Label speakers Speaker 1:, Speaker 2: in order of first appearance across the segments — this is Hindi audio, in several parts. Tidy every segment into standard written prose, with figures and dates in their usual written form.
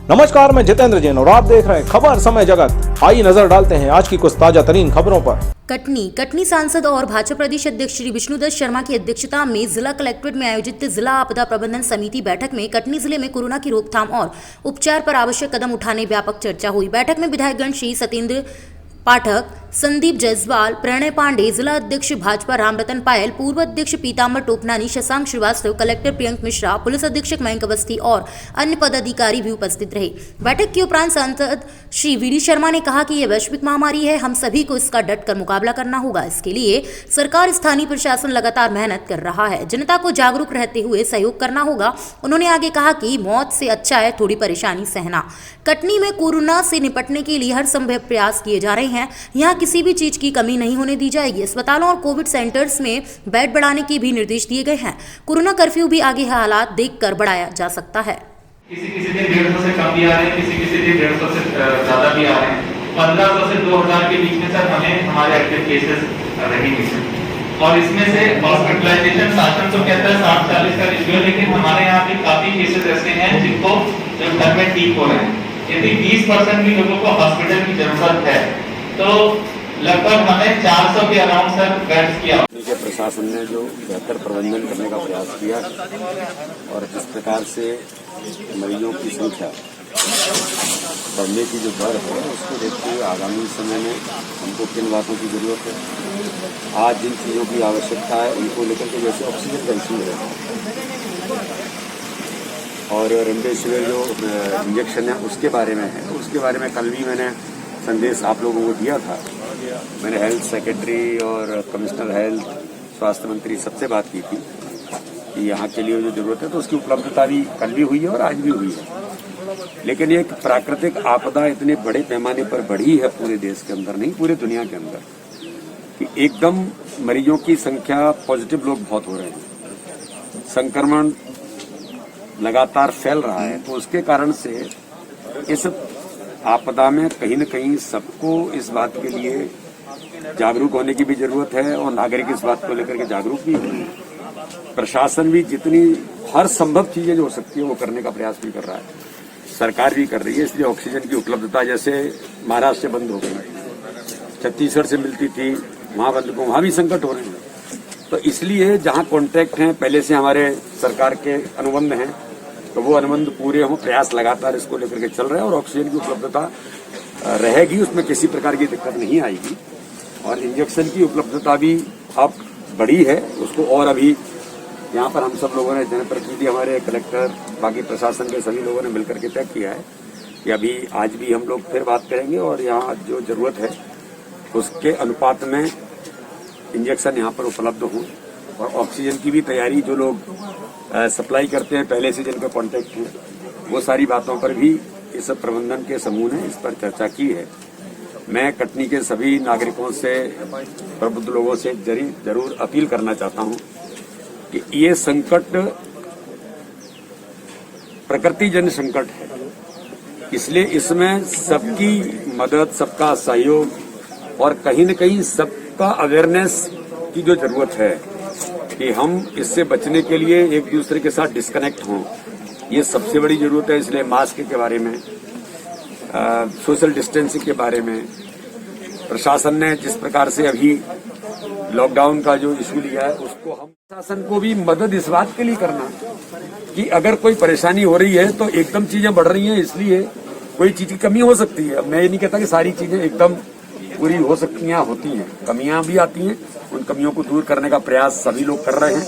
Speaker 1: नमस्कार, मैं जितेंद्र जैन और आप देख रहे हैं खबर समय जगत। आइए नजर डालते हैं आज की कुछ ताजा तरीन खबरों पर।
Speaker 2: कटनी सांसद और भाजपा प्रदेश अध्यक्ष श्री विष्णुदत्त शर्मा की अध्यक्षता में जिला कलेक्ट्रेट में आयोजित जिला आपदा प्रबंधन समिति बैठक में कटनी जिले में कोरोना की रोकथाम और उपचार पर आवश्यक कदम उठाने व्यापक चर्चा हुई। बैठक में विधायकगण श्री सत्येंद्र पाठक, संदीप जायसवाल, प्रणय पांडे, जिला अध्यक्ष भाजपा रामरतन पायल, पूर्व अध्यक्ष पीताम्बर टोपनानी, शशांक श्रीवास्तव, कलेक्टर प्रियंक मिश्रा, पुलिस अधीक्षक मयंक अवस्थी और अन्य पदाधिकारी भी उपस्थित रहे। बैठक के उपरांत सांसद श्री वी डी शर्मा ने कहा कि यह वैश्विक महामारी है, हम सभी को इसका डटकर मुकाबला करना होगा। इसके लिए सरकार, स्थानीय प्रशासन लगातार मेहनत कर रहा है, जनता को जागरूक रहते हुए सहयोग करना होगा। उन्होंने आगे कहा कि मौत से अच्छा है थोड़ी परेशानी सहना। कटनी में कोरोना से निपटने के लिए हर संभव प्रयास किए जा रहे हैं, यहाँ किसी भी चीज की कमी नहीं होने दी जाएगी। अस्पतालों और कोविड सेंटर्स में बेड बढ़ाने के भी निर्देश दिए गए हैं। कोरोना कर्फ्यू भी आगे हालात देखकर बढ़ाया जा सकता है।
Speaker 3: किसी दिन 150 से कम भी आ रहे हैं, किसी दिन 150 से ज्यादा भी आ रहे हैं। 1500 से 2000 के बीच में सर हमें हमारे एक्टिव केसेस रहेंगे और इसमें से हॉस्पिटलाइजेशन शासन तो कहता है 60-40 का रेशियो, लेकिन हमारे यहाँ भी काफी केसेस ऐसे हैं जिनको जो घर में ठीक हो रहे हैं। यदि 20% भी लोगों को हॉस्पिटल की जरूरत है तो लगभग हमें 400 के अराउंड सर बेड्स की आवश्यकता है।
Speaker 4: प्रशासन ने जो बेहतर प्रबंधन करने का प्रयास किया और जिस प्रकार से मरीजों की संख्या बढ़ने की जो दर है उसको देखते हुए आगामी समय में हमको किन बातों की जरूरत है, आज जिन चीज़ों की आवश्यकता है उनको लेकर के, जैसे ऑक्सीजन का इशू है और रेमडेसिविर जो इंजेक्शन है उसके बारे में है, उसके बारे में कल भी मैंने संदेश आप लोगों को दिया था। मैंने हेल्थ सेक्रेटरी और कमिश्नर हेल्थ, स्वास्थ्य मंत्री सबसे बात की थी कि यहाँ के लिए जो जरूरत है तो उसकी उपलब्धता भी कल भी हुई है और आज भी हुई है। लेकिन एक प्राकृतिक आपदा इतने बड़े पैमाने पर बढ़ी है पूरे देश के अंदर, नहीं पूरे दुनिया के अंदर, कि एकदम मरीजों की संख्या, पॉजिटिव लोग बहुत हो रहे हैं, संक्रमण लगातार फैल रहा है। तो उसके कारण से इस आपदा में कहीं न कहीं सबको इस बात के लिए जागरूक होने की भी जरूरत है और नागरिक इस बात को लेकर के जागरूक भी हुए। प्रशासन भी जितनी हर संभव चीजें जो हो सकती है वो करने का प्रयास भी कर रहा है, सरकार भी कर रही है। इसलिए ऑक्सीजन की उपलब्धता जैसे महाराष्ट्र से बंद हो गई, छत्तीसगढ़ से मिलती थी, वहां बंद को वहां भी संकट हो रहे हैं। तो इसलिए जहां कॉन्ट्रैक्ट हैं, पहले से हमारे सरकार के अनुबंध हैं, तो वो अनुबंध पूरे हों, प्रयास लगातार इसको लेकर के चल रहे हैं और ऑक्सीजन की उपलब्धता रहेगी, उसमें किसी प्रकार की दिक्कत नहीं आएगी। और इंजेक्शन की उपलब्धता भी अब बढ़ी है, उसको और अभी यहाँ पर हम सब लोगों ने, जनप्रतिनिधि, हमारे कलेक्टर, बाकी प्रशासन के सभी लोगों ने मिलकर के तय किया है कि अभी आज भी हम लोग फिर बात करेंगे और यहाँ जो जरूरत है उसके अनुपात में इंजेक्शन यहाँ पर उपलब्ध हों। और ऑक्सीजन की भी तैयारी, जो लोग सप्लाई करते हैं पहले से जिनका कॉन्टैक्ट है, वो सारी बातों पर भी इस प्रबंधन के समूह ने इस पर चर्चा की है। मैं कटनी के सभी नागरिकों से, प्रबुद्ध लोगों से जरूर अपील करना चाहता हूं कि ये संकट प्रकृतिजन्य संकट है, इसलिए इसमें सबकी मदद, सबका सहयोग और कहीं न कहीं सबका अवेयरनेस की जो जरूरत है कि हम इससे बचने के लिए एक दूसरे के साथ डिस्कनेक्ट हों, ये सबसे बड़ी जरूरत है। इसलिए मास्क के बारे में, सोशल डिस्टेंसिंग के बारे में प्रशासन ने जिस प्रकार से अभी लॉकडाउन का जो इशू लिया है, उसको हम प्रशासन को भी मदद इस बात के लिए करना कि अगर कोई परेशानी हो रही है तो एकदम चीजें बढ़ रही हैं, इसलिए कोई चीज की कमी हो सकती है। अब मैं ये नहीं कहता कि सारी चीजें एकदम पूरी हो सकती हैं, होती हैं, कमियां भी आती हैं, उन कमियों को दूर करने का प्रयास सभी लोग कर रहे हैं।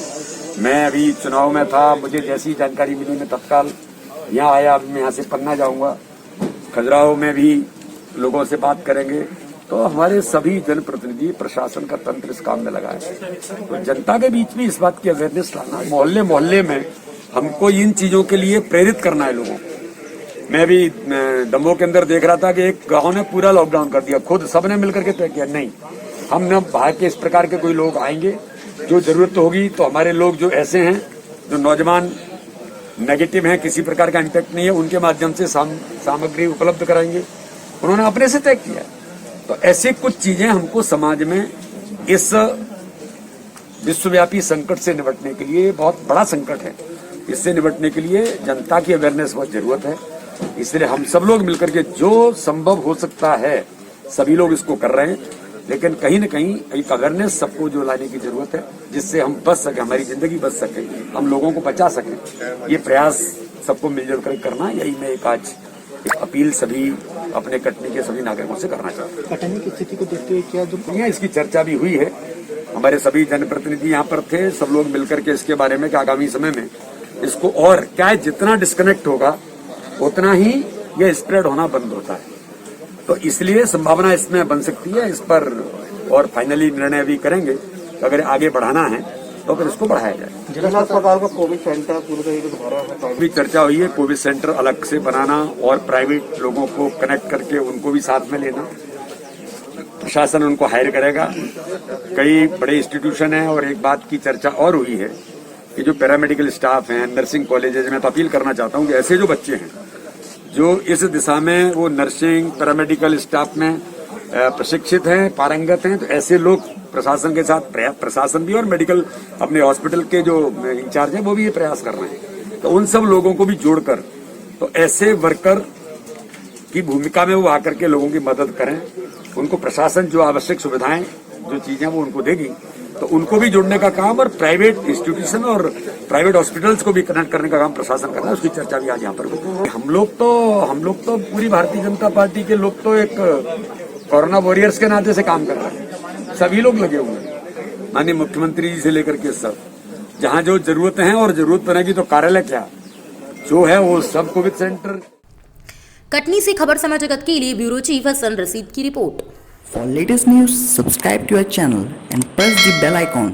Speaker 4: मैं अभी चुनाव में था, मुझे जैसी जानकारी मिली मैं तत्काल यहाँ आया। अभी मैं यहाँ से पन्ना जाऊंगा, खजुराहो में भी लोगों से बात करेंगे। तो हमारे सभी जनप्रतिनिधि, प्रशासन का तंत्र इस काम में लगा है। तो जनता के बीच में इस बात की अवेयरनेस लाना, मोहल्ले मोहल्ले में हमको इन चीजों के लिए प्रेरित करना है लोगों को। मैं भी दमोह के अंदर देख रहा था कि एक गांव ने पूरा लॉकडाउन कर दिया, खुद सबने मिलकर के तय किया नहीं, हम न बाहर के इस प्रकार के कोई लोग आएंगे, जो जरूरत होगी तो हमारे लोग जो ऐसे हैं, जो नौजवान नेगेटिव हैं, किसी प्रकार का इम्पैक्ट नहीं है, उनके माध्यम से सामग्री उपलब्ध कराएंगे। उन्होंने अपने से तय किया। तो ऐसे कुछ चीजें हमको समाज में इस विश्वव्यापी संकट से निपटने के लिए, बहुत बड़ा संकट है, इससे निपटने के लिए जनता की अवेयरनेस बहुत जरूरत है। इसलिए हम सब लोग मिलकर के जो संभव हो सकता है सभी लोग इसको कर रहे हैं, लेकिन कहीं न कहीं एक अवेयरनेस सबको जो लाने की जरूरत है, जिससे हम बच सके, हमारी जिंदगी बच सके, हम लोगों को बचा सकें। ये प्रयास सबको मिलजुल कर करना, यही मैं आज एक अपील सभी अपने कटनी के सभी नागरिकों से करना चाहता हूँ।
Speaker 5: कटनी की स्थिति को देखते हुए क्या जो
Speaker 4: इसकी चर्चा भी हुई है, हमारे सभी जनप्रतिनिधि यहाँ पर थे, सब लोग मिलकर के इसके बारे में कि आगामी समय में इसको और क्या है, जितना डिस्कनेक्ट होगा उतना ही यह स्प्रेड होना बंद होता है। तो इसलिए संभावना इसमें बन सकती है, इस पर और फाइनली निर्णय अभी करेंगे। अगर आगे बढ़ाना है तो फिर इसको बढ़ाया जाए।
Speaker 5: जिला अस्पताल का कोविड सेंटर पूरी तरीके से भरा है।
Speaker 4: भी चर्चा हुई है कोविड सेंटर अलग से बनाना और प्राइवेट लोगों को कनेक्ट करके उनको भी साथ में लेना। प्रशासन उनको हायर करेगा। कई बड़े इंस्टीट्यूशन हैं और एक बात की चर्चा और हुई है कि जो पैरामेडिकल स्टाफ हैं, नर्सिंग कॉलेजेस में, तो अपील करना चाहता हूं कि ऐसे जो बच्चे हैं जो इस दिशा में वो नर्सिंग पैरामेडिकल स्टाफ में प्रशिक्षित हैं, पारंगत हैं, तो ऐसे लोग प्रशासन के साथ, प्रशासन भी और मेडिकल अपने हॉस्पिटल के जो इंचार्ज हैं वो भी ये प्रयास कर रहे हैं, तो उन सब लोगों को भी जोड़कर तो ऐसे वर्कर की भूमिका में वो आकर के लोगों की मदद करें। उनको प्रशासन जो आवश्यक सुविधाएं जो चीजें वो उनको देगी, तो उनको भी जोड़ने का काम और प्राइवेट इंस्टीट्यूशन और प्राइवेट हॉस्पिटल्स को भी कनेक्ट करने का काम प्रशासन कर रहा है। उसकी चर्चा भी आज यहाँ पर हुई। हम लोग तो पूरी भारतीय जनता पार्टी के लोग तो एक कोरोना वॉरियर्स के नाते से काम कर रहे हैं। सभी लोग लगे हुए हैं, माननीय मुख्यमंत्री जी से लेकर के सब, जहाँ जो जरूरत है और जरूरत बनेगी तो कार्यालय क्या जो है वो सब कोविड सेंटर।
Speaker 2: कटनी से खबर समाचार जगत के लिए ब्यूरो चीफ हसन रशीद की report.
Speaker 6: For latest news, subscribe to our channel and press the bell icon.